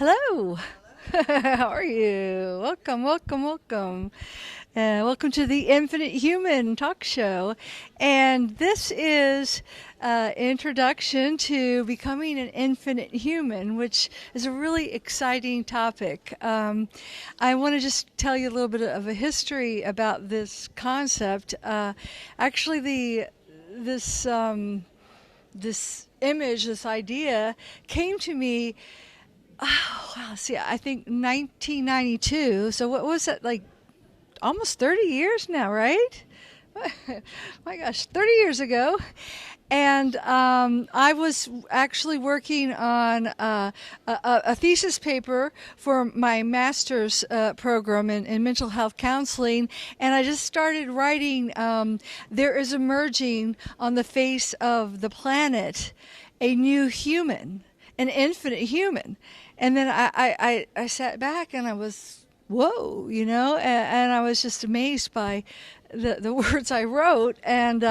Hello. How are you? Welcome, welcome, welcome. Welcome to the Infinite Human Talk Show. And this is introduction to becoming an infinite human, which is a really exciting topic. I want to just tell you a little bit of a history about this concept. Actually, this image, this idea, came to me. Oh, wow. See, I think 1992. So what was it, like almost 30 years now, right? My gosh, 30 years ago. And I was actually working on a thesis paper for my master's program in mental health counseling. And I just started writing, there is emerging on the face of the planet a new human, an infinite human. And then I sat back and I was, whoa, and I was just amazed by the words I wrote. And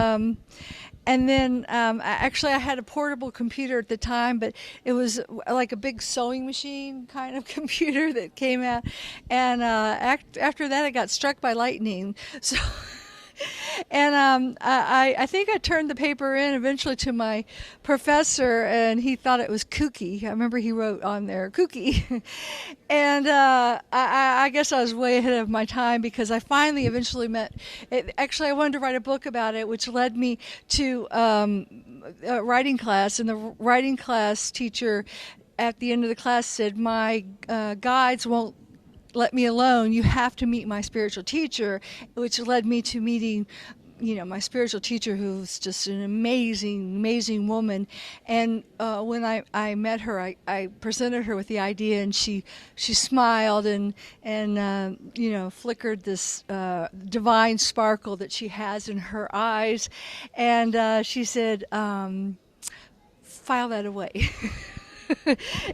then actually I had a portable computer at the time, but it was like a big sewing machine kind of computer that came out. And after that, I got struck by lightning. So. And I think I turned the paper in eventually to my professor, and he thought it was kooky. I remember he wrote on there, kooky. And I guess I was way ahead of my time because I finally eventually met it. Actually, I wanted to write a book about it, which led me to a writing class. And the writing class teacher at the end of the class said, my guides won't let me alone. You have to meet my spiritual teacher, which led me to meeting, my spiritual teacher, who's just an amazing, amazing woman. And when I met her, I presented her with the idea, and she smiled and flickered this divine sparkle that she has in her eyes, and she said, "File that away."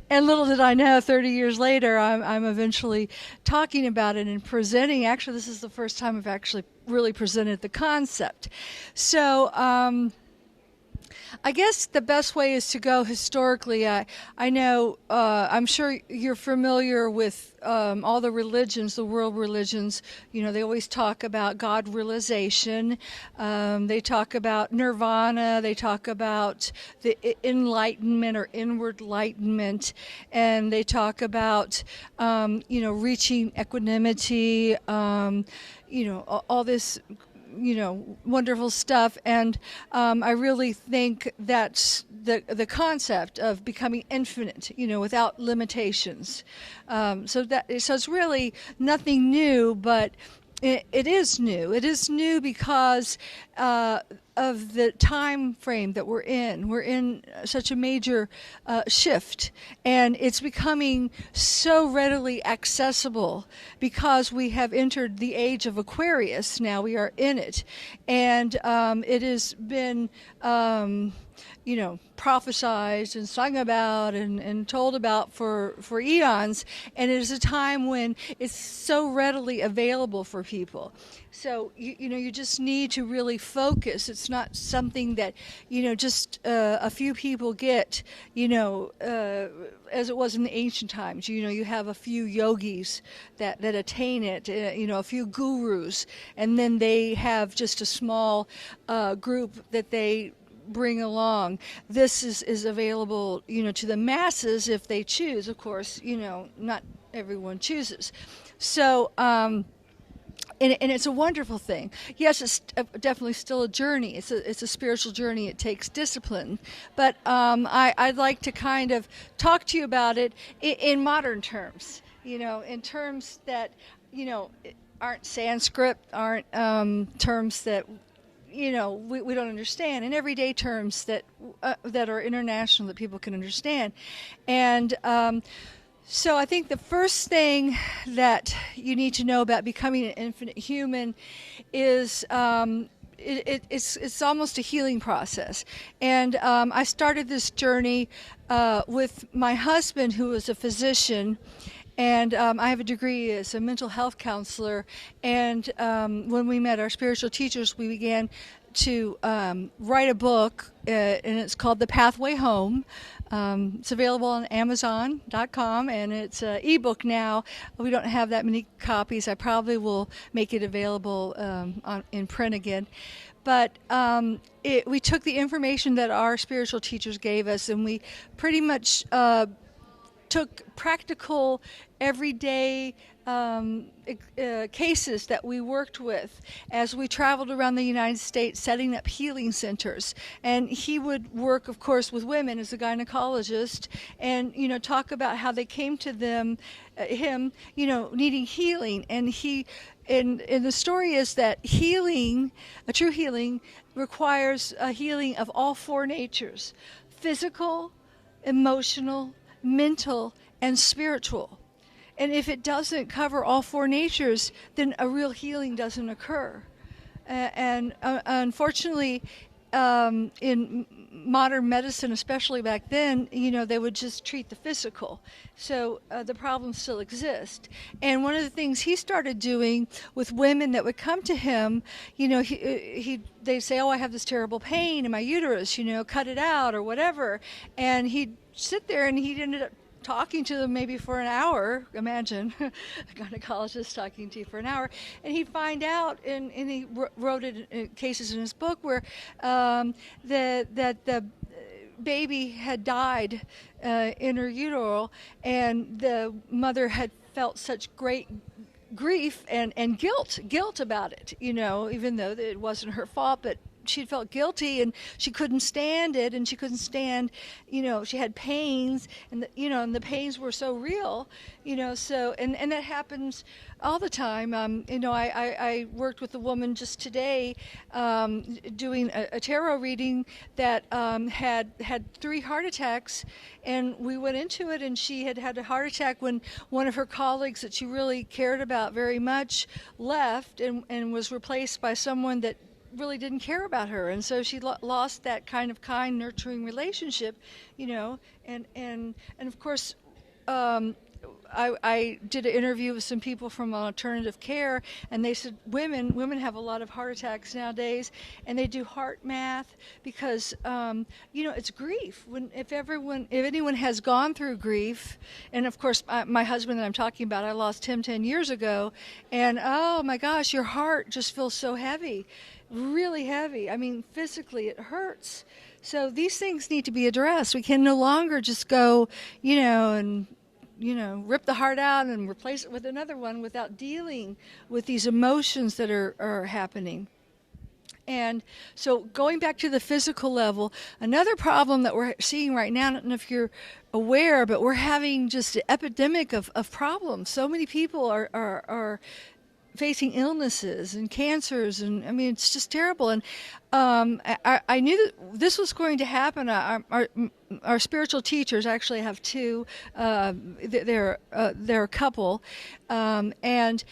And little did I know, 30 years later, I'm eventually talking about it and presenting. Actually, this is the first time I've actually really presented the concept. So I guess the best way is to go historically. I know, I'm sure you're familiar with all the religions, the world religions. They always talk about God realization. They talk about nirvana. They talk about the enlightenment or inward enlightenment. And they talk about, reaching equanimity, all this wonderful stuff. And I really think that's the concept of becoming infinite, without limitations. So it's really nothing new, but it is new. It is new because of the time frame that we're in. We're in such a major shift, and it's becoming so readily accessible because we have entered the age of Aquarius. Now we are in it, and it has been prophesized and sung about and told about for eons, and it is a time when it's so readily available for people. So you just need to really focus. It's not something that just a few people get, as it was in the ancient times. You have a few yogis that attain it, a few gurus, and then they have just a small group that they bring along. This is available, to the masses if they choose. Of course, not everyone chooses. So, and it's a wonderful thing. Yes, it's definitely still a journey. It's a spiritual journey. It takes discipline. But I'd like to kind of talk to you about it in modern terms, in terms that, aren't Sanskrit, aren't terms that we don't understand, in everyday terms that are international, that people can understand. And so I think the first thing that you need to know about becoming an infinite human is it's almost a healing process. And I started this journey with my husband, who was a physician. And I have a degree as a mental health counselor. And when we met our spiritual teachers, we began to write a book, and it's called The Pathway Home. It's available on Amazon.com, and it's an ebook now. We don't have that many copies. I probably will make it available in print again. But we took the information that our spiritual teachers gave us, and we pretty much took practical, everyday cases that we worked with as we traveled around the United States setting up healing centers. And he would work, of course, with women as a gynecologist, and talk about how they came to him needing healing. And the story is that healing, a true healing, requires a healing of all four natures: physical, emotional, mental, and spiritual. And if it doesn't cover all four natures, then a real healing doesn't occur. And unfortunately, in modern medicine, especially back then, they would just treat the physical. So the problems still exist. And one of the things he started doing with women that would come to him, they'd say, "Oh, I have this terrible pain in my uterus, cut it out," or whatever. And he'd sit there, and he'd ended up talking to them maybe for an hour. Imagine a gynecologist talking to you for an hour. And he'd find out, and he wrote it in cases in his book, where the baby had died in her uterus, and the mother had felt such great grief and guilt about it, even though it wasn't her fault, but she felt guilty, and she couldn't stand it, and she couldn't stand, she had pains, and the pains were so real, so, and that happens all the time. I worked with a woman just today, doing a tarot reading that had 3 heart attacks, and we went into it, and she had a heart attack when one of her colleagues that she really cared about very much left, and was replaced by someone that really didn't care about her, and so she lost that kind, nurturing relationship, and of course, I did an interview with some people from alternative care, and they said women have a lot of heart attacks nowadays, and they do heart math because it's grief. If anyone has gone through grief, and of course my husband that I'm talking about, I lost him 10 years ago, and oh my gosh, your heart just feels so heavy, really heavy. I mean, physically it hurts. So these things need to be addressed. We can no longer just go, and rip the heart out and replace it with another one without dealing with these emotions that are happening. And so going back to the physical level, another problem that we're seeing right now, I don't know if you're aware, but we're having just an epidemic of problems. So many people are facing illnesses and cancers, and I mean, it's just terrible. And I knew that this was going to happen. Our spiritual teachers actually have 2. They're a couple, and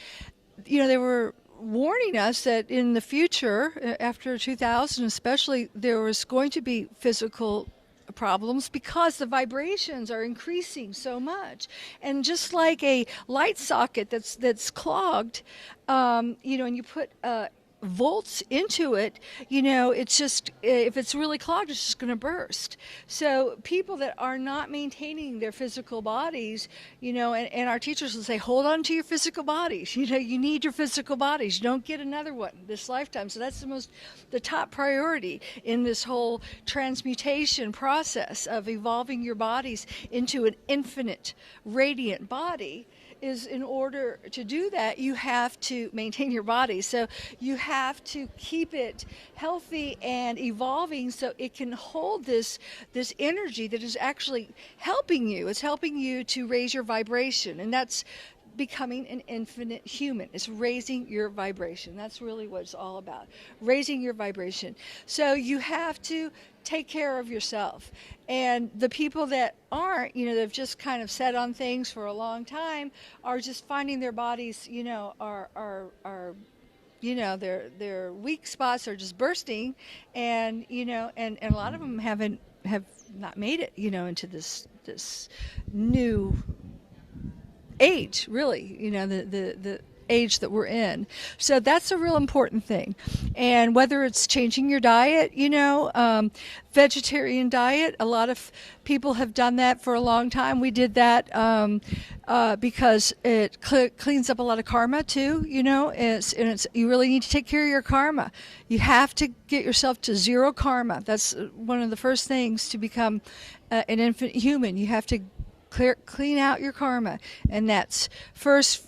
they were warning us that in the future, after 2000 especially, there was going to be physical problems because the vibrations are increasing so much. And just like a light socket that's clogged, and you put volts into it, it's just, if it's really clogged, it's just going to burst. So people that are not maintaining their physical bodies, and our teachers will say, hold on to your physical bodies. You need your physical bodies. You don't get another one this lifetime. So that's the top priority in this whole transmutation process of evolving your bodies into an infinite, radiant body. Is in order to do that, you have to maintain your body. So you have to keep it healthy and evolving so it can hold this energy that is actually helping you. It's helping you to raise your vibration, and that's becoming an infinite human. It's raising your vibration. That's really what it's all about, raising your vibration. So you have to take care of yourself. And the people that aren't, they've just kind of sat on things for a long time, are just finding their bodies, are their weak spots are just bursting, and and a lot of them have not made it, into this new age, really. The age that we're in. So that's a real important thing. And whether it's changing your diet, vegetarian diet, a lot of people have done that for a long time. We did that because it cleans up a lot of karma too, you really need to take care of your karma. You have to get yourself to zero karma. That's one of the first things to become an infinite human. You have to clean out your karma, and that's first,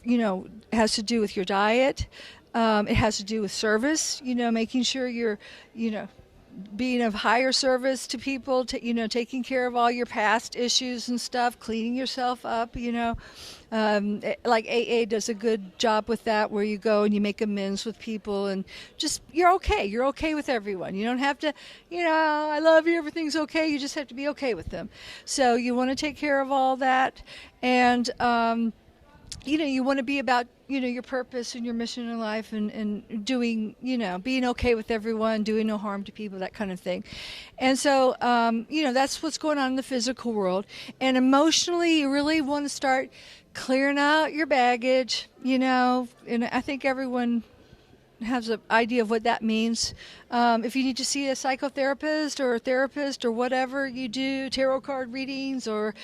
has to do with your diet. It has to do with service, making sure you're, being of higher service to people, taking care of all your past issues and stuff, cleaning yourself up, like AA does a good job with that, where you go and you make amends with people, and just, you're okay with everyone. You don't have to, I love you, everything's okay. You just have to be okay with them. So you want to take care of all that, and you want to be about, your purpose and your mission in life, and doing, being okay with everyone, doing no harm to people, that kind of thing. And so, that's what's going on in the physical world. And emotionally, you really want to start clearing out your baggage, and I think everyone has an idea of what that means. If you need to see a psychotherapist or a therapist or whatever you do, tarot card readings or,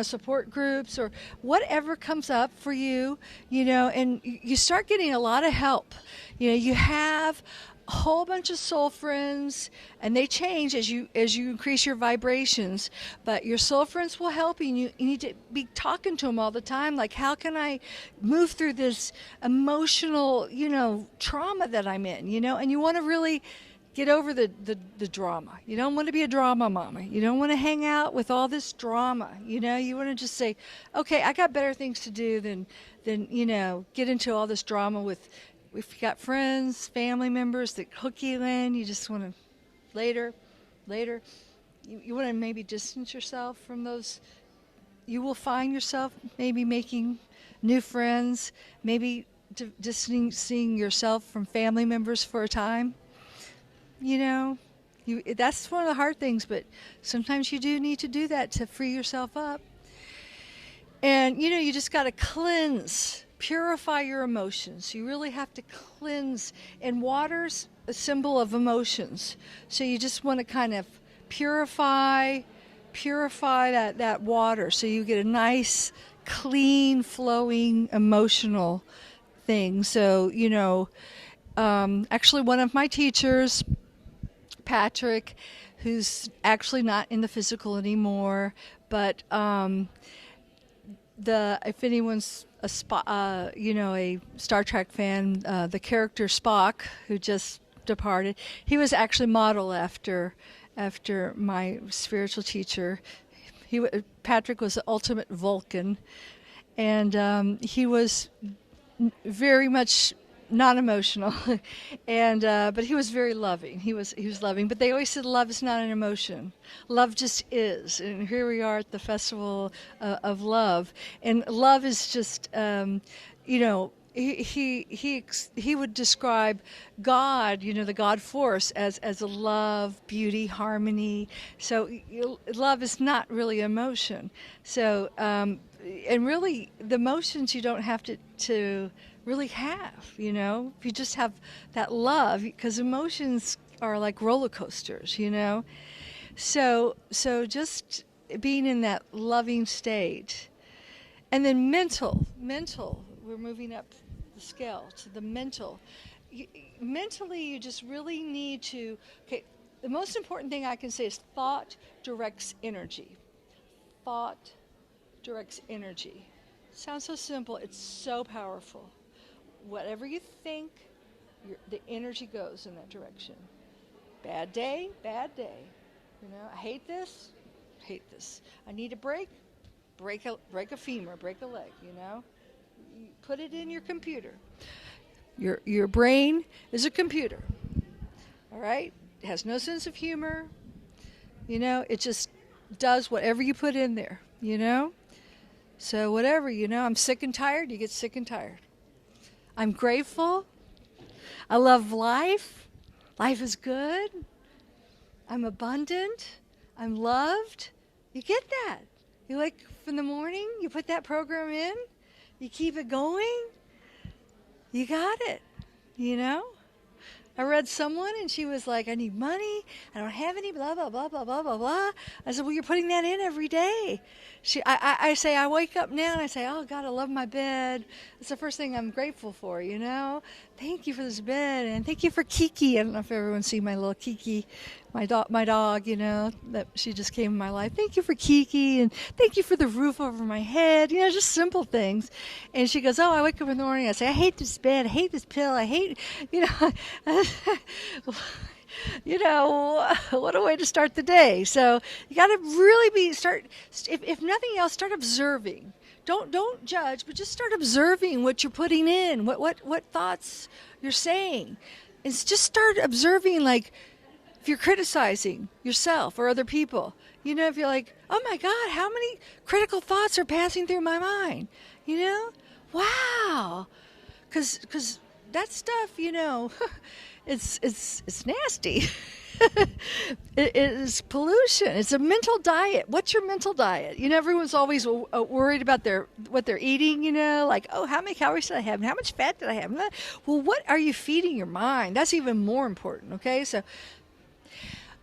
support groups or whatever comes up for you, and you start getting a lot of help. You have a whole bunch of soul friends, and they change as you increase your vibrations, but your soul friends will help you, and you need to be talking to them all the time, like, how can I move through this emotional, trauma that I'm in, and you want to really get over the drama. You don't want to be a drama mama. You don't want to hang out with all this drama. You want to just say, okay, I got better things to do than get into all this drama with. If you got friends, family members that hook you in, you just want to later, you want to maybe distance yourself from those. You will find yourself maybe making new friends, maybe distancing yourself from family members for a time. That's one of the hard things, but sometimes you do need to do that to free yourself up. And, you just got to cleanse. Purify your emotions. You really have to cleanse. And water's a symbol of emotions. So you just want to kind of purify that water, so you get a nice, clean, flowing, emotional thing. So, actually one of my teachers, Patrick, who's actually not in the physical anymore, but if anyone's a Star Trek fan, the character Spock, who just departed, he was actually modeled after my spiritual teacher. Patrick was the ultimate Vulcan, and he was very much non-emotional, and but he was very loving. He was loving. But they always said love is not an emotion. Love just is. And here we are at the festival of love, and love is just, He would describe God, the God force, as a love, beauty, harmony. So love is not really emotion. So and really, the emotions you don't have to really have, if you just have that love, because emotions are like roller coasters, So just being in that loving state. And then mental, we're moving up the scale to the mental. Mentally, you just really need to, the most important thing I can say is thought directs energy. Thought directs energy. Sounds so simple, it's so powerful. Whatever you think, the energy goes in that direction. Bad day. I hate this. I need a break a femur, break a leg. You put it in your computer. Your brain is a computer. All right, it has no sense of humor. It just does whatever you put in there. So whatever. I'm sick and tired. You get sick and tired. I'm grateful. I love life. Life is good. I'm abundant. I'm loved. You get that. You wake up in the morning, you put that program in, you keep it going. You got it, you know? I read someone and she was like, I need money. I don't have any, blah, blah, blah, blah, blah, blah, blah. I said, well, you're putting that in every day. I say, I wake up now and I say, oh, God, I love my bed. It's the first thing I'm grateful for, you know? Thank you for this bed. And thank you for Kiki. I don't know if everyone's seen my little Kiki, my dog, you know, that she just came in my life. Thank you for Kiki. And thank you for the roof over my head. You know, just simple things. And she goes, oh, I wake up in the morning. I say, I hate this bed. I hate this pill. I hate, you know, you know, what a way to start the day. So you got to really if nothing else, start observing. Don't judge, but just start observing what you're putting in, what thoughts you're saying. It's just start observing, like if you're criticizing yourself or other people, you know, if you're like, oh my God, how many critical thoughts are passing through my mind, you know? Wow. Because that stuff, you know, it's nasty. It is pollution. It's a mental diet. What's your mental diet? You know, everyone's always worried about what they're eating. You know, like, oh, how many calories did I have? And how much fat did I have? Well, what are you feeding your mind? That's even more important. Okay, so.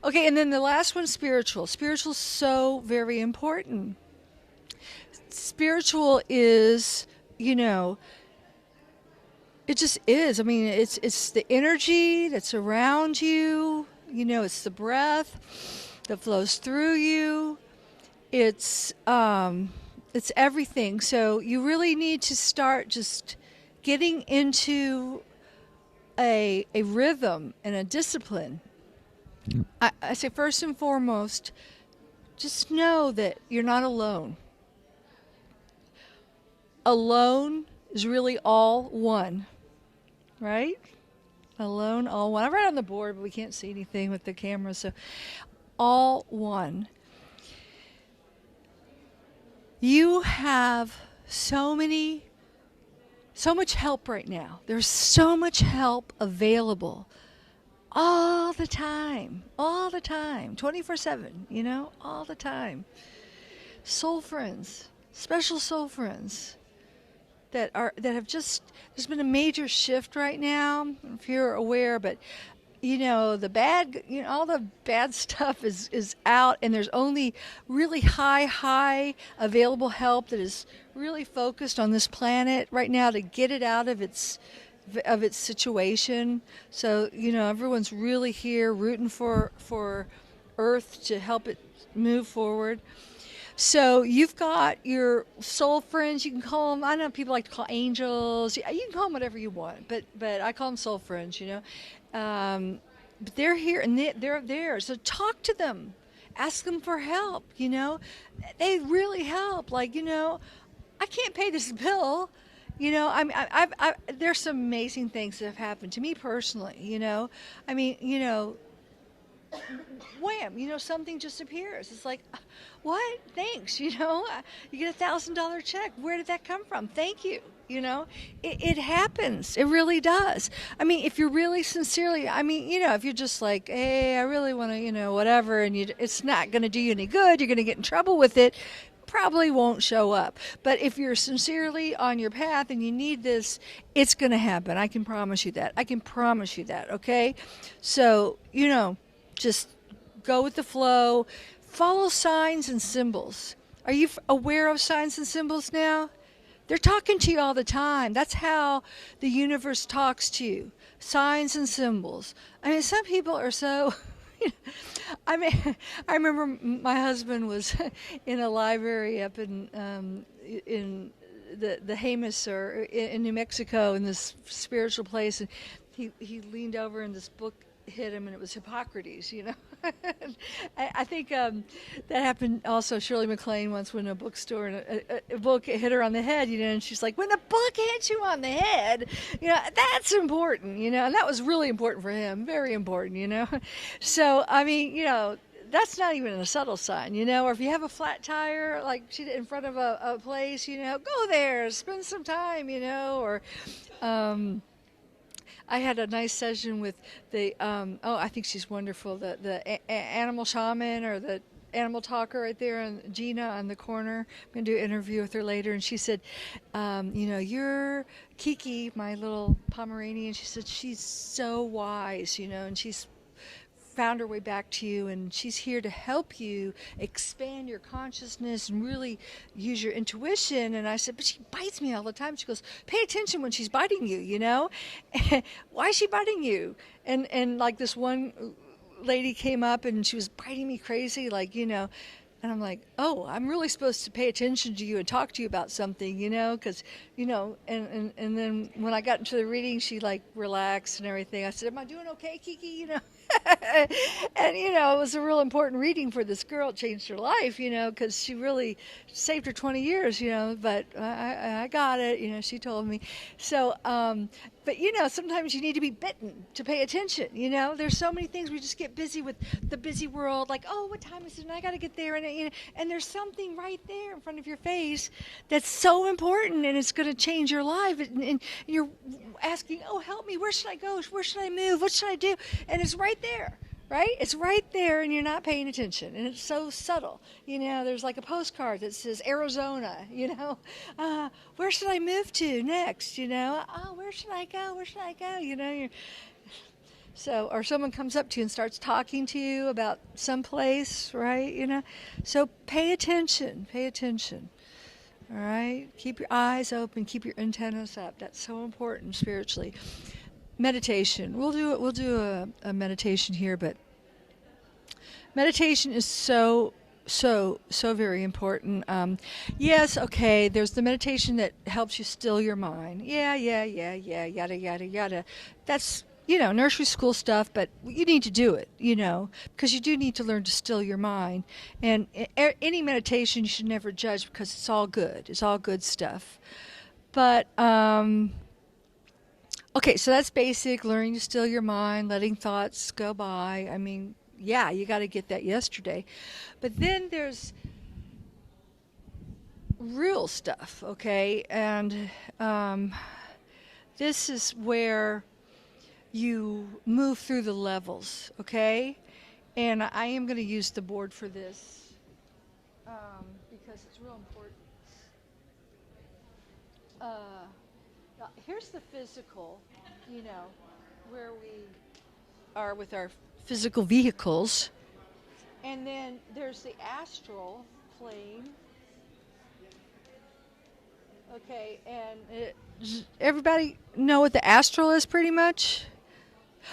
Okay, and then the last one, spiritual. Spiritual is so very important. Spiritual is, you know, it just is. I mean, it's the energy that's around you. You know, it's the breath that flows through you. It's everything. So you really need to start just getting into a rhythm and a discipline. I say first and foremost, just know that you're not alone. Alone is really all one, right? Alone, all one. I write on the board, but we can't see anything with the camera, so all one. You have so much help right now. There's so much help available all the time, 24/7, you know, all the time. Soul friends, special soul friends that have just, there's been a major shift right now, if you're aware, but you know, all the bad stuff is out, and there's only really high available help that is really focused on this planet right now to get it out of its situation. So, you know, everyone's really here rooting for Earth to help it move forward. So you've got your soul friends. You can call them, I know people like to call angels. You can call them whatever you want, but I call them soul friends, you know. But they're here and they're there. So talk to them. Ask them for help, you know. They really help. Like, you know, I can't pay this bill. You know, there's some amazing things that have happened to me personally, you know. I mean, you know, wham, you know, something just appears. It's like, what? Thanks, you know. You get $1,000 check. Where did that come from? Thank you. You know, it happens. It really does. I mean, if you're really sincerely, I mean, you know, if you're just like, hey, I really want to, you know, whatever, and it's not going to do you any good, you're going to get in trouble with it, probably won't show up. But if you're sincerely on your path and you need this, it's going to happen. I can promise you that. Okay? So, you know, just go with the flow. Follow signs and symbols. Are you aware of signs and symbols now? They're talking to you all the time. That's how the universe talks to you. Signs and symbols. I mean, some people are so... I mean, I remember my husband was in a library up in the Jemez, or in New Mexico, in this spiritual place, and he leaned over and this book hit him, and it was Hippocrates, you know. I think that happened also. Shirley MacLaine once went to a bookstore, and a book hit her on the head, you know, and she's like, when a book hits you on the head, you know, that's important, you know, and that was really important for him, very important, you know. So, I mean, you know, that's not even a subtle sign, you know, or if you have a flat tire, like she did in front of a place, you know, go there, spend some time, you know, or... I had a nice session with the, I think she's wonderful, the animal shaman, or the animal talker right there, and Gina on the corner. I'm going to do an interview with her later, and she said, you're Kiki, my little Pomeranian. She said she's so wise, and she's found her way back to you, and she's here to help you expand your consciousness and really use your intuition. And I said, but she bites me all the time. She goes, pay attention when she's biting you. Why is she biting you? And like this one lady came up and she was biting me crazy, and I'm like, oh, I'm really supposed to pay attention to you and talk to you about something, because, and then when I got into the reading, she like relaxed and everything. I said, am I doing okay, Kiki? And, it was a real important reading for this girl. It changed her life, because she really saved her 20 years, but I got it, she told me. So, but, sometimes you need to be bitten to pay attention, There's so many things. We just get busy with the busy world, like, oh, what time is it? And I got to get there. And there's something right there in front of your face that's so important, and it's going to change your life. And you're asking, oh, help me. Where should I go? Where should I move? What should I do? And it's right there. Right? It's right there, and you're not paying attention, and it's so subtle. There's like a postcard that says Arizona. Where should I move to next? Oh, where should I go? Where should I go? So, or someone comes up to you and starts talking to you about some place, right? So pay attention. Pay attention. All right? Keep your eyes open. Keep your antennas up. That's so important spiritually. Meditation. We'll do a meditation here, but meditation is so very important. Yes, okay, there's the meditation that helps you still your mind. Yeah, yada, yada, yada. That's, nursery school stuff, but you need to do it, because you do need to learn to still your mind. And any meditation you should never judge, because it's all good. It's all good stuff. But, okay, so that's basic, learning to still your mind, letting thoughts go by. I mean, yeah, you got to get that yesterday. But then there's real stuff, okay? And this is where you move through the levels, okay? And I am going to use the board for this because it's real important. Here's the physical, where we are with our physical vehicles. And then there's the astral plane. Okay, and everybody know what the astral is pretty much?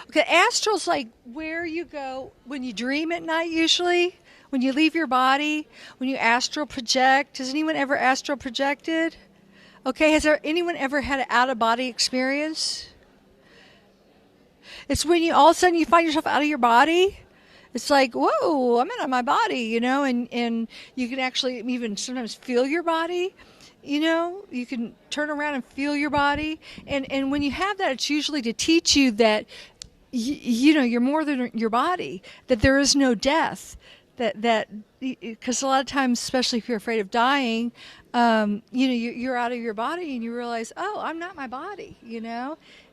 Okay, astral's like where you go when you dream at night usually, when you leave your body, when you astral project. Has anyone ever astral projected? Okay, has anyone ever had an out-of-body experience? It's when you all of a sudden you find yourself out of your body. It's like, whoa, I'm out of my body, and you can actually even sometimes feel your body. You can turn around and feel your body. And when you have that, it's usually to teach you that, you're more than your body, that there is no death. That because a lot of times, especially if you're afraid of dying, you're out of your body and you realize, oh, I'm not my body,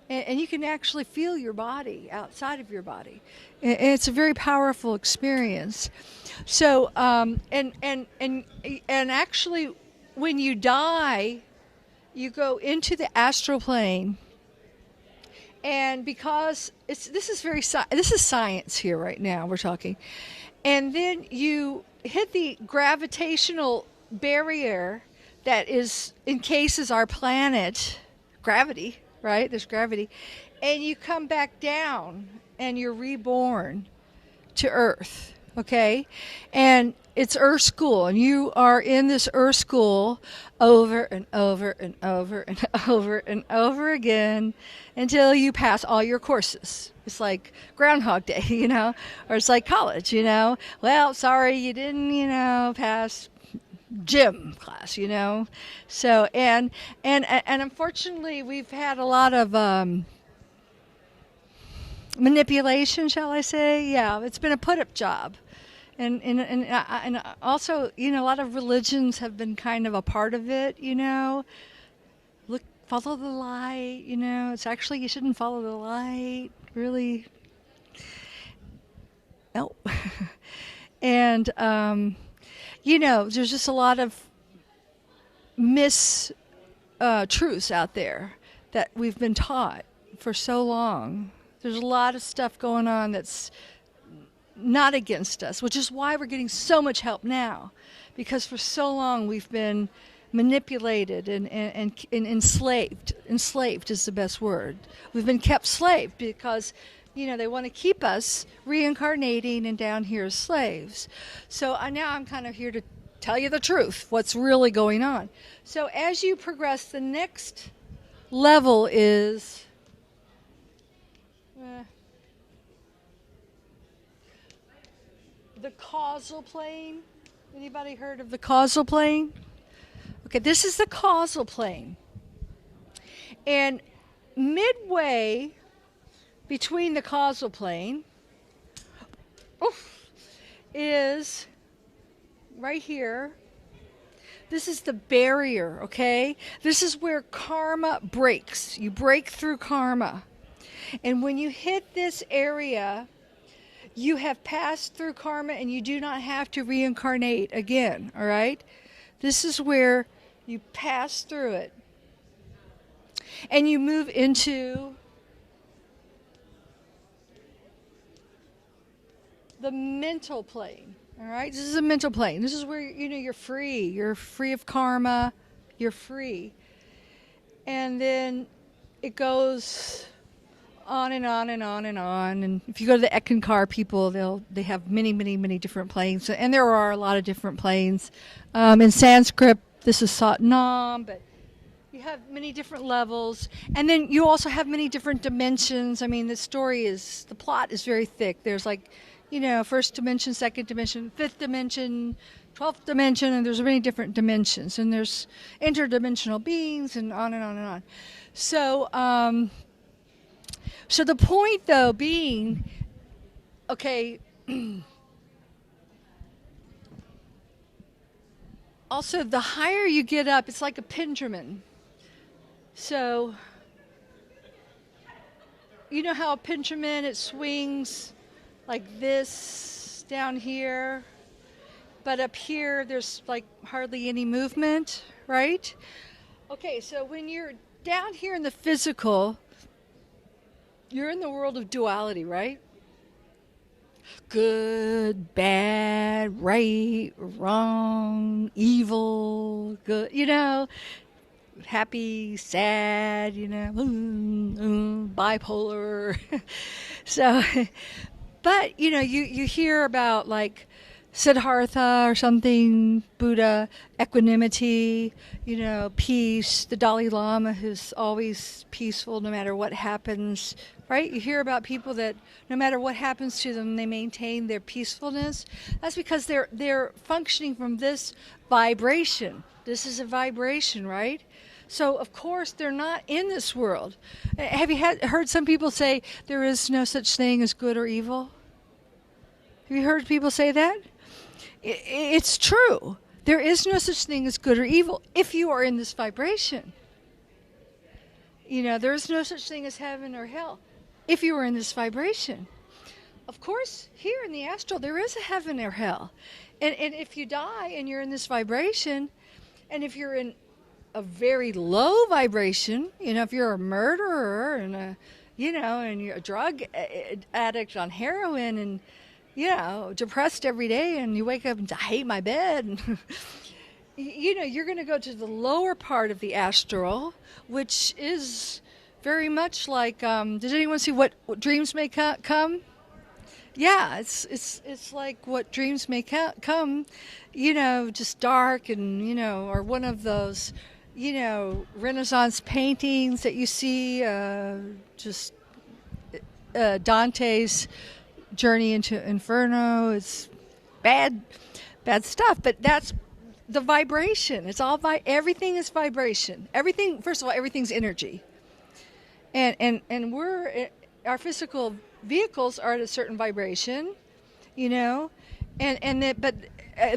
and you can actually feel your body outside of your body. And it's a very powerful experience. So, and actually, when you die, you go into the astral plane. And because this is science here right now, we're talking. And then you hit the gravitational barrier that encases our planet, gravity, right? There's gravity. And you come back down and you're reborn to Earth, okay? And it's Earth School, and you are in this Earth School over and over and over and over and over again until you pass all your courses. It's like Groundhog Day, or it's like college, Well, sorry, you didn't, pass gym class, So, and unfortunately, we've had a lot of manipulation, shall I say? Yeah, it's been a put-up job. And also, a lot of religions have been kind of a part of it, follow the light, it's actually, you shouldn't follow the light, really. No. And there's just a lot of truths out there that we've been taught for so long. There's a lot of stuff going on that's not against us, which is why we're getting so much help now, because for so long we've been manipulated and enslaved. Enslaved is the best word. We've been kept slave because they want to keep us reincarnating and down here as slaves. So now I'm kind of here to tell you the truth, what's really going on. So as you progress, the next level is the causal plane. Anybody heard of the causal plane? Okay, this is the causal plane. And midway between the causal plane is right here. This is the barrier, okay? This is where karma breaks. You break through karma. And when you hit this area, you have passed through karma and you do not have to reincarnate again, all right? This is where you pass through it. And you move into the mental plane, all right? This is a mental plane. This is where, you're free. You're free of karma. You're free. And then it goes on and on and on and on. And if you go to the Ekankar people, they have many, many, many different planes. And there are a lot of different planes. In Sanskrit, this is Satnam, but you have many different levels. And then you also have many different dimensions. I mean, the plot is very thick. There's first dimension, second dimension, fifth dimension, 12th dimension, and there's many different dimensions. And there's interdimensional beings and on and on and on. So the point, though, being, okay, also the higher you get up, it's like a pendulum. So, you know how a pendulum, it swings like this down here, but up here there's like hardly any movement, right? Okay, so when you're down here in the physical, you're in the world of duality, right? Good, bad, right, wrong, evil, good, happy, sad, bipolar. So, but, you hear about like Siddhartha or something, Buddha, equanimity, peace, the Dalai Lama who's always peaceful no matter what happens, right? You hear about people that no matter what happens to them, they maintain their peacefulness. That's because they're functioning from this vibration. This is a vibration, right? So, of course, they're not in this world. Have you heard some people say there is no such thing as good or evil? Have you heard people say that? It's true. There is no such thing as good or evil if you are in this vibration. There is no such thing as heaven or hell if you are in this vibration. Of course, here in the astral, there is a heaven or hell. And if you die and you're in this vibration, and if you're in a very low vibration, if you're a murderer and and you're a drug addict on heroin and depressed every day, and you wake up and I hate my bed. And, you're going to go to the lower part of the astral, which is very much like, does anyone see what dreams may come? Yeah, it's like what dreams may come, just dark and, or one of those, Renaissance paintings that you see, just Dante's Journey into Inferno. It's bad stuff, but that's the vibration. It's all everything is vibration. Everything, first of all, everything's energy, and our physical vehicles are at a certain vibration, but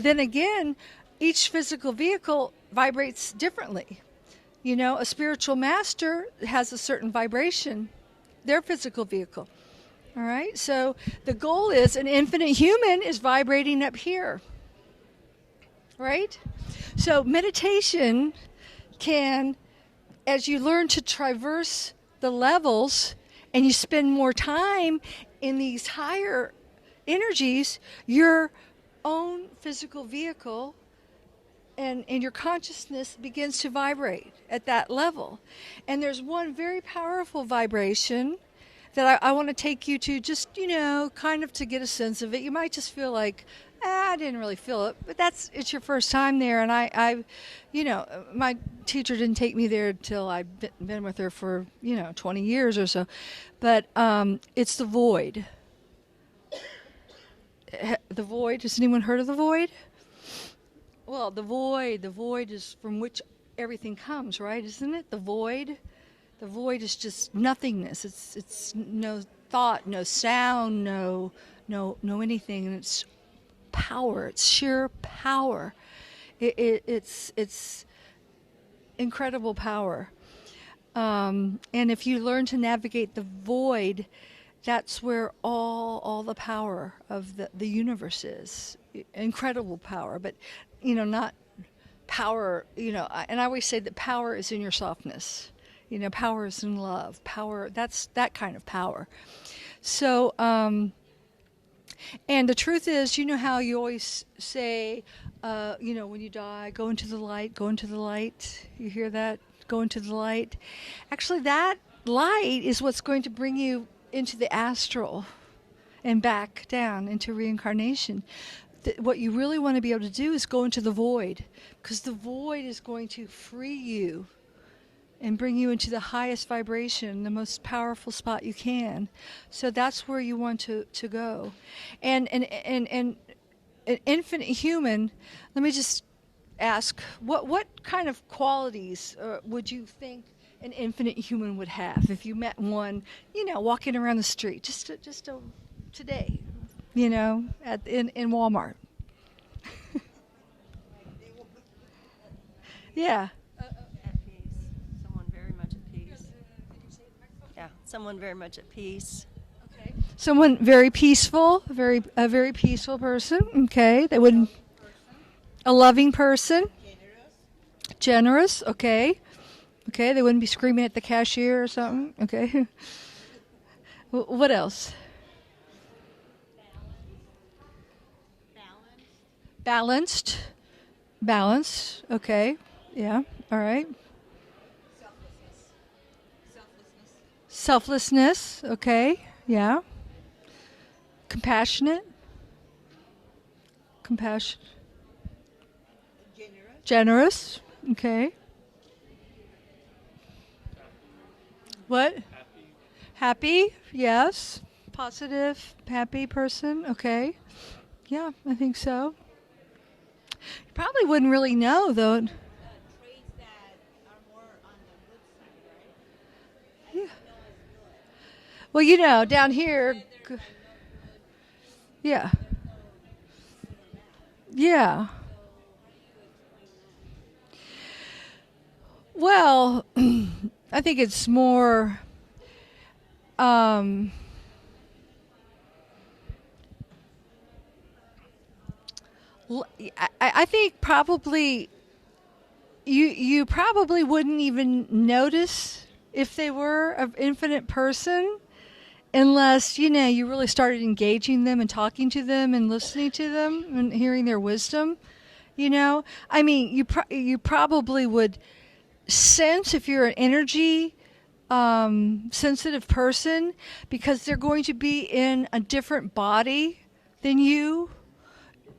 then again, each physical vehicle vibrates differently. A spiritual master has a certain vibration, their physical vehicle. All right. So the goal is an infinite human is vibrating up here. Right? So meditation can, as you learn to traverse the levels and you spend more time in these higher energies, your own physical vehicle and your consciousness begins to vibrate at that level. And there's one very powerful vibration that I want to take you to, just, kind of to get a sense of it. You might just feel like, I didn't really feel it, but it's your first time there. And I my teacher didn't take me there till I've been with her for, 20 years or so. But it's the void. The void, has anyone heard of the void? Well, the void is from which everything comes, right? Isn't it? The void is just nothingness. It's no thought, no sound, no anything, and it's power. It's sheer power. It's incredible power. And if you learn to navigate the void, that's where all the power of the universe is. Incredible power, but not power. And I always say that power is in your softness. Power is in love. Power, that's that kind of power. So, and the truth is, how you always say, when you die, go into the light, go into the light. You hear that? Go into the light. Actually, that light is what's going to bring you into the astral and back down into reincarnation. What you really want to be able to do is go into the void, because the void is going to free you and bring you into the highest vibration, the most powerful spot you can. So that's where you want to go. And an infinite human, let me just ask, what kind of qualities would you think an infinite human would have if you met one, walking around the street, just today, in Walmart? Yeah. At peace. Someone very much at peace. Yeah, someone very much at peace. Okay. Someone very peaceful, a very peaceful person. Okay, that would a loving person. Generous. Okay. Okay, they wouldn't be screaming at the cashier or something. Okay. What else? Balanced. Balanced. Okay. Yeah. All right. Selflessness. Okay. Yeah. Compassionate. Compassion. Generous. Okay. What? Happy. Yes. Positive, happy person. Okay. Yeah, I think so. You probably wouldn't really know, though. Traits that are more on the good side, right? Yeah. Well, down here. Yeah. Yeah. Well, I think it's more. I think probably you probably wouldn't even notice if they were an infinite person unless you really started engaging them and talking to them and listening to them and hearing their wisdom. I mean, you probably would sense if you're an energy sensitive person, because they're going to be in a different body than you.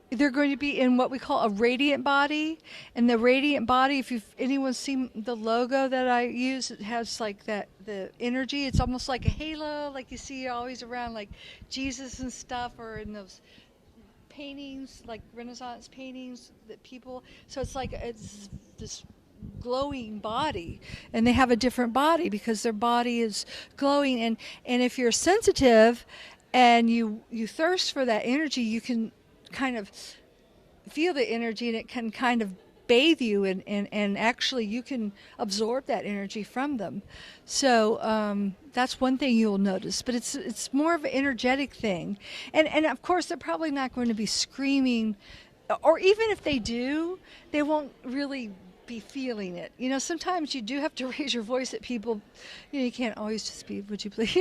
They're going to be in what we call a radiant body. And the radiant body, if anyone's seen the logo that I use, it has like the energy. It's almost like a halo, like you see always around like Jesus and stuff, or in those paintings, like Renaissance paintings that people. So it's this glowing body, and they have a different body because their body is glowing. And if you're sensitive and you thirst for that energy, you can kind of feel the energy, and it can kind of bathe you, and actually you can absorb that energy from them. So that's one thing you'll notice, but it's more of an energetic thing. And of course they're probably not going to be screaming, or even if they do, they won't really be feeling it. Sometimes you do have to raise your voice at people. You can't always just be, would you please,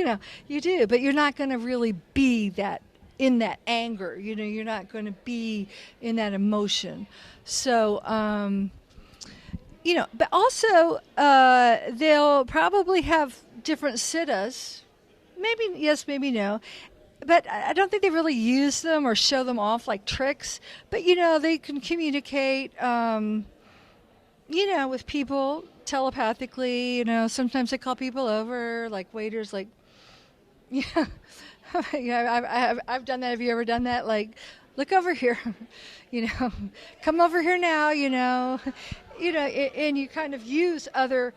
you do, but you're not going to really be that in that anger. You're not going to be in that emotion. So, but also they'll probably have different siddhas. Maybe yes, maybe no. But I don't think they really use them or show them off like tricks. But, they can communicate, with people telepathically. Sometimes they call people over, like waiters, like, yeah. Yeah, I've done that. Have you ever done that? Like, look over here, come over here now, and you kind of use other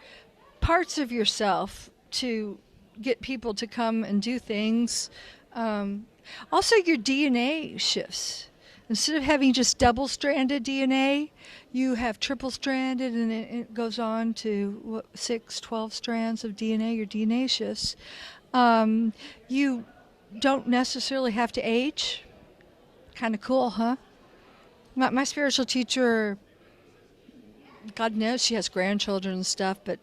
parts of yourself to get people to come and do things. Also, your DNA shifts. Instead of having just double-stranded DNA, you have triple-stranded, and it goes on to 6, 12 strands of DNA. Your DNA shifts. You don't necessarily have to age. Kind of cool, huh? My spiritual teacher, God knows she has grandchildren and stuff, but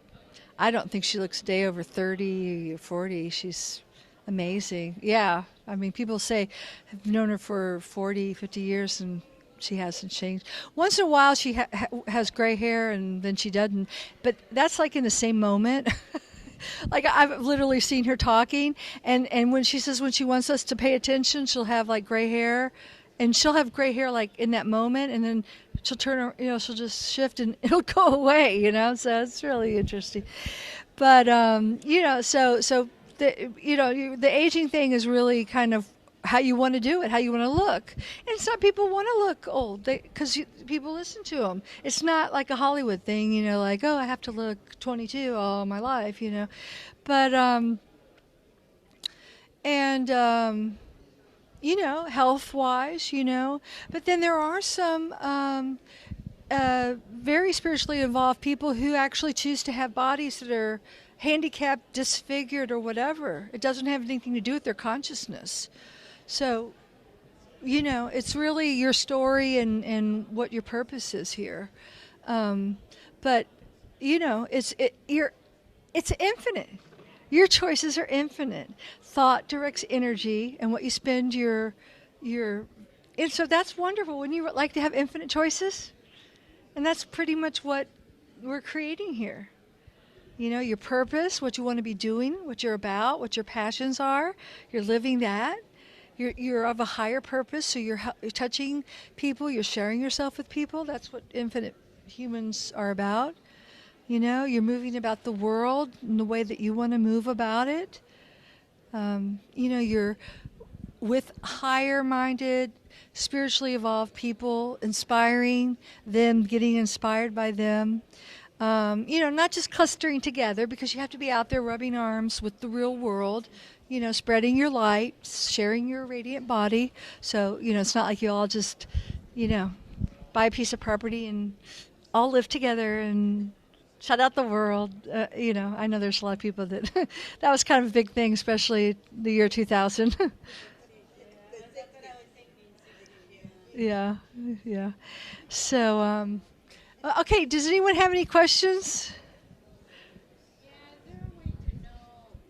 I don't think she looks a day over 30 or 40. She's amazing. Yeah. I mean, people say, I've known her for 40, 50 years, and she hasn't changed. Once in a while, she has gray hair, and then she doesn't. But that's like in the same moment. Like, I've literally seen her talking, and when she says when she wants us to pay attention, she'll have, like, gray hair. And she'll have gray hair, like, in that moment, and then she'll turn, she'll just shift, and it'll go away, So it's really interesting. But, so the aging thing is really kind of how you want to do it, how you want to look. And some people want to look old because people listen to them. It's not like a Hollywood thing, like, oh, I have to look 22 all my life, But, health-wise, But then there are some very spiritually involved people who actually choose to have bodies that are handicapped, disfigured, or whatever. It doesn't have anything to do with their consciousness. So, it's really your story and what your purpose is here. But, it's infinite. Your choices are infinite. Thought directs energy, and what you spend and so that's wonderful. Wouldn't you like to have infinite choices? And that's pretty much what we're creating here. Your purpose, what you want to be doing, what you're about, what your passions are. You're living that. You're of a higher purpose, so you're touching people. You're sharing yourself with people. That's what infinite humans are about. You're moving about the world in the way that you want to move about it. You're with higher-minded, spiritually evolved people, inspiring them, getting inspired by them. Not just clustering together, because you have to be out there rubbing arms with the real world, spreading your light, sharing your radiant body. So, it's not like you all just, buy a piece of property and all live together and shut out the world. I know there's a lot of people that that was kind of a big thing, especially the year 2000. Yeah. So, okay, does anyone have any questions? Yeah, is there a way to know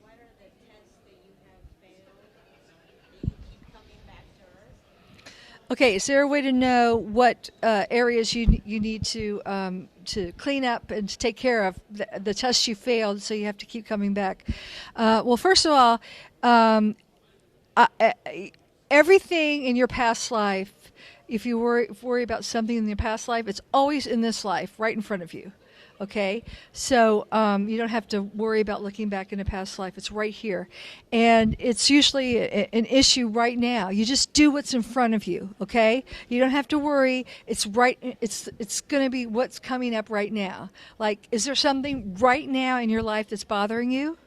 what are the tests that you have failed that you keep coming back to Earth? Okay, is there a way to know what areas you need to clean up and to take care of, the tests you failed, so you have to keep coming back? Well, first of all, everything in your past life, if you worry about something in your past life, it's always in this life, right in front of you. Okay, so you don't have to worry about looking back in a past life. It's right here, and it's usually an issue right now. You just do what's in front of you. Okay, you don't have to worry. It's right. It's going to be what's coming up right now. Like, is there something right now in your life that's bothering you?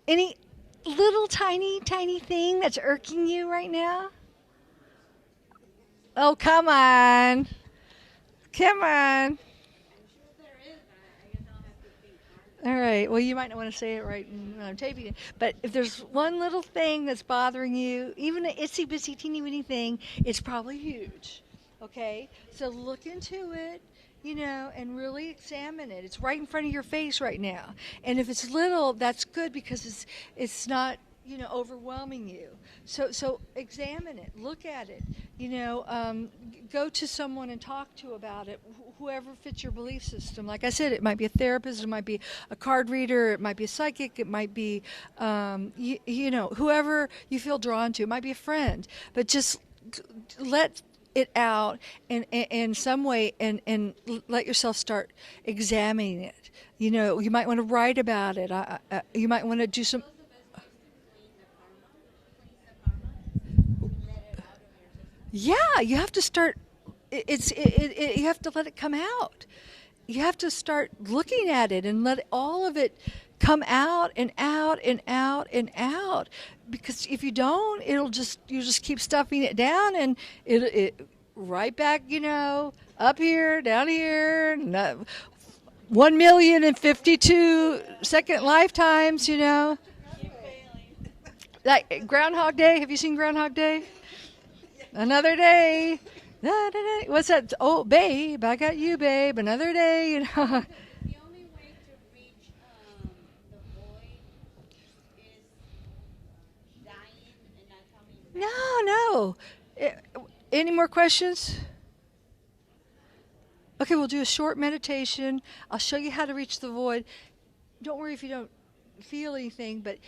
Any little tiny thing that's irking you right now? Oh, come on. Come on. I'm sure there is, but I guess I'll have to think harder. All right. Well, you might not want to say it right when I'm taping it. But if there's one little thing that's bothering you, even an itsy bitsy teeny weeny thing, it's probably huge. Okay? So look into it, and really examine it. It's right in front of your face right now. And if it's little, that's good because it's not overwhelming you. So examine it, look at it. Go to someone and talk to about it. Whoever fits your belief system. Like I said, it might be a therapist, it might be a card reader, it might be a psychic, it might be whoever you feel drawn to. It might be a friend, but just let it out in some way and let yourself start examining it. You might want to write about it. You might want to do some. Yeah, you have to start. You have to let it come out. You have to start looking at it and let all of it come out and out and out and out. Because if you don't, you just keep stuffing it down and it right back. Up here, down here. 1,052 second lifetimes. Like Groundhog Day. Have you seen Groundhog Day? Another day. What's that? Oh, babe, I got you, babe. Another day. The only way to reach the void is dying and not coming back. No. Any more questions? Okay, we'll do a short meditation. I'll show you how to reach the void. Don't worry if you don't feel anything, but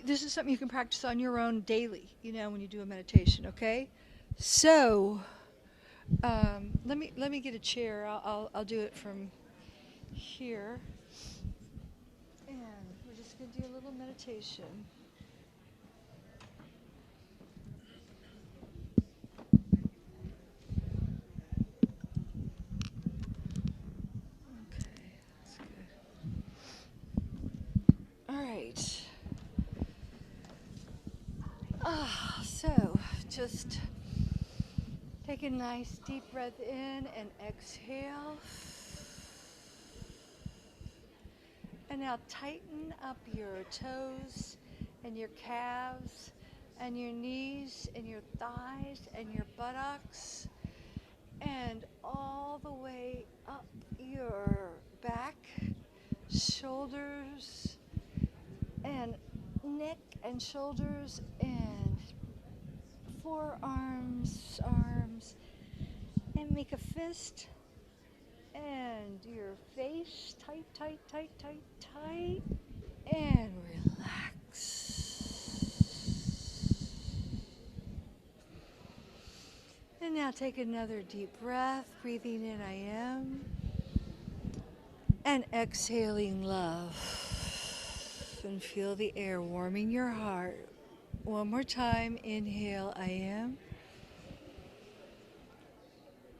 this is something you can practice on your own daily, when you do a meditation, okay? So, let me get a chair. I'll do it from here, and we're just gonna do a little meditation. Okay, that's good. All right. So just take a nice deep breath in and exhale. And now tighten up your toes and your calves and your knees and your thighs and your buttocks and all the way up your back, shoulders and neck and shoulders and forearms, arms, and make a fist and your face tight, tight, tight, tight, tight, and relax. And now take another deep breath, breathing in I am, and exhaling love. And feel the air warming your heart. One more time, inhale I am,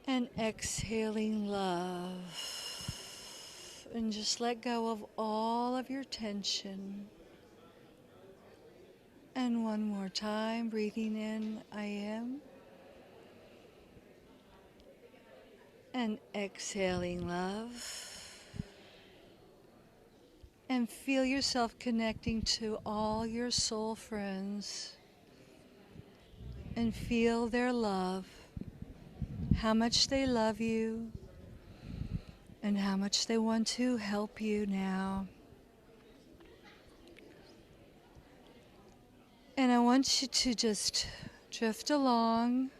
and exhaling love. And just let go of all of your tension. And one more time, breathing in I am, and exhaling love. And feel yourself connecting to all your soul friends. And feel their love, how much they love you, and how much they want to help you now. And I want you to just drift along.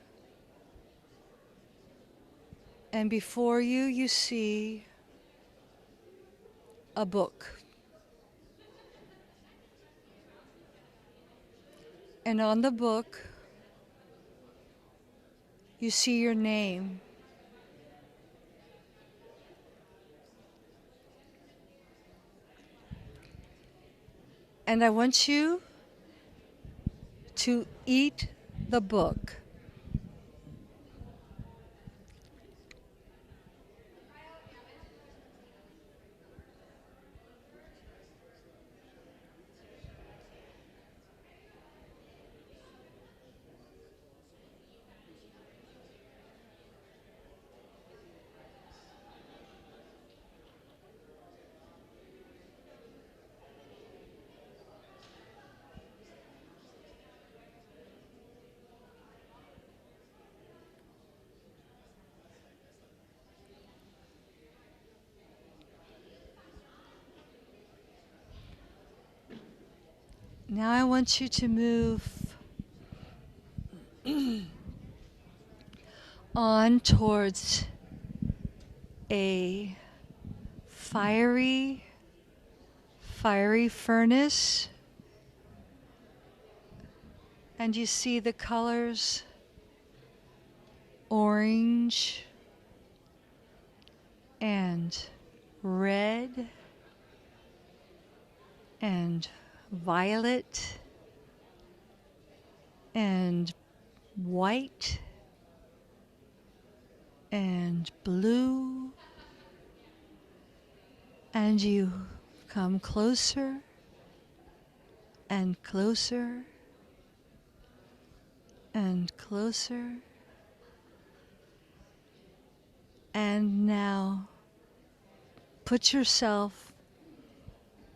And before you, you see a book. And on the book, you see your name. And I want you to eat the book. Now I want you to move on towards a fiery furnace, and you see the colors orange and red and violet and white and blue, and you come closer and closer and closer, and now put yourself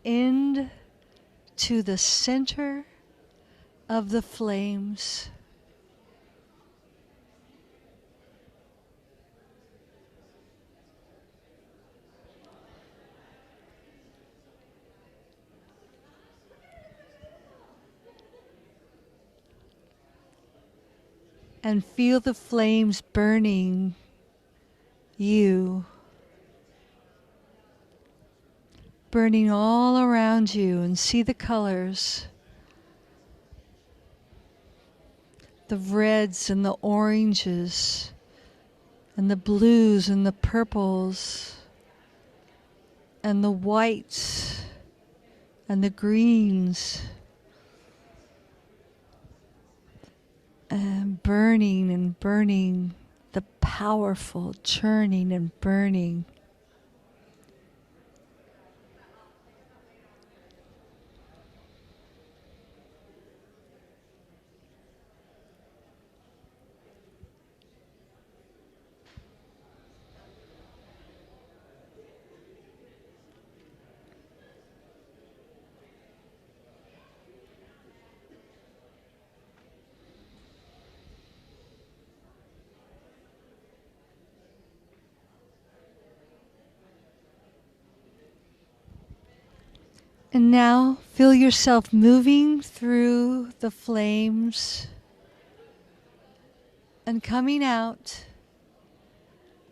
into the center of the flames. And feel the flames burning you, burning all around you, and see the colors, the reds and the oranges and the blues and the purples and the whites and the greens, and burning and burning, the powerful churning and burning. And now feel yourself moving through the flames and coming out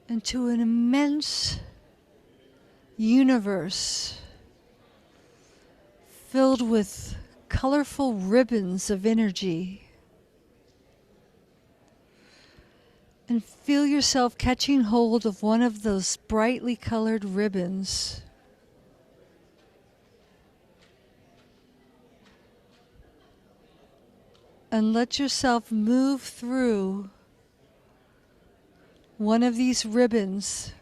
into an immense universe filled with colorful ribbons of energy. And feel yourself catching hold of one of those brightly colored ribbons. And let yourself move through one of these ribbons